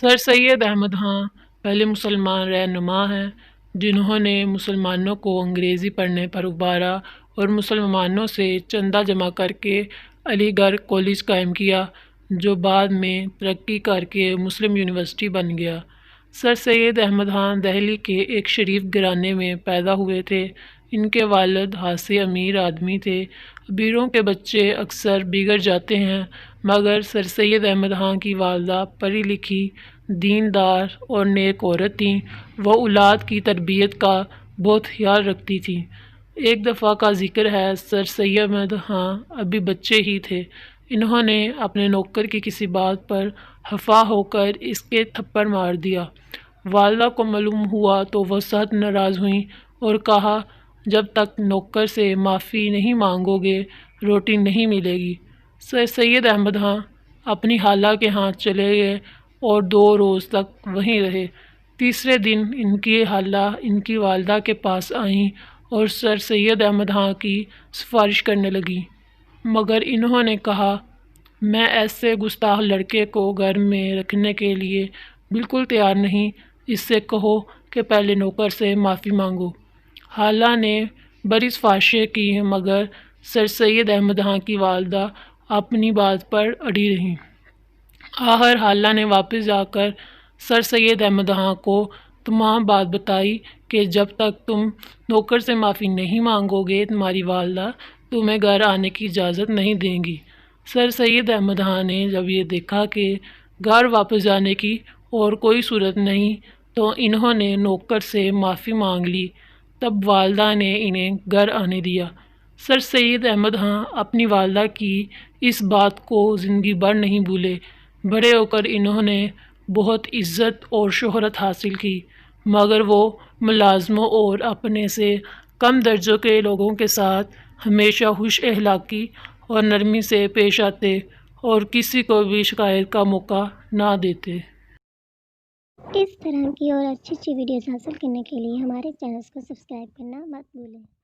سر سید احمد خان پہلے مسلمان رہنما ہیں جنہوں نے مسلمانوں کو انگریزی پڑھنے پر ابھارا اور مسلمانوں سے چندہ جمع کر کے علی گڑھ کالج قائم کیا، جو بعد میں ترقی کر کے مسلم یونیورسٹی بن گیا۔ سر سید احمد خان دہلی کے ایک شریف گھرانے میں پیدا ہوئے تھے۔ ان کے والد خاصے امیر آدمی تھے۔ امیروں کے بچے اکثر بگڑ جاتے ہیں، مگر سر سید احمد خان کی والدہ پڑھی لکھی، دیندار اور نیک عورت تھیں۔ وہ اولاد کی تربیت کا بہت خیال رکھتی تھیں۔ ایک دفعہ کا ذکر ہے، سر سید احمد خان ابھی بچے ہی تھے، انہوں نے اپنے نوکر کی کسی بات پر خفا ہو کر اس کے تھپڑ مار دیا۔ والدہ کو معلوم ہوا تو وہ سخت ناراض ہوئیں اور کہا، جب تک نوکر سے معافی نہیں مانگو گے روٹی نہیں ملے گی۔ سر سید احمد خان اپنی خالہ کے ہاں چلے گئے اور 2 روز تک وہیں رہے۔ تیسرے دن ان کی خالہ ان کی والدہ کے پاس آئیں اور سر سید احمد خان کی سفارش کرنے لگیں، مگر انہوں نے کہا، میں ایسے گستاخ لڑکے کو گھر میں رکھنے کے لیے بالکل تیار نہیں، اس سے کہو کہ پہلے نوکر سے معافی مانگو۔ خالہ نے بڑی سفارشیں کی مگر سر سید احمد خان کی والدہ اپنی بات پر اڑی رہیں۔ آخر خالہ نے واپس جا کر سر سید احمد خان کو تمام بات بتائی کہ جب تک تم نوکر سے معافی نہیں مانگو گے تمہاری والدہ تمہیں گھر آنے کی اجازت نہیں دیں گی۔ سر سید احمد خان نے جب یہ دیکھا کہ گھر واپس جانے کی اور کوئی صورت نہیں تو انہوں نے نوکر سے معافی مانگ لی، تب والدہ نے انہیں گھر آنے دیا۔ سر سید احمد خان اپنی والدہ کی اس بات کو زندگی بھر نہیں بھولے۔ بڑے ہو کر انہوں نے بہت عزت اور شہرت حاصل کی، مگر وہ ملازموں اور اپنے سے کم درجوں کے لوگوں کے ساتھ ہمیشہ خوش اخلاقی اور نرمی سے پیش آتے اور کسی کو بھی شکایت کا موقع نہ دیتے۔ اس طرح کی اور اچھی ویڈیوز حاصل کرنے کے لیے ہمارے چینل کو سبسکرائب کرنا مت بھولیں۔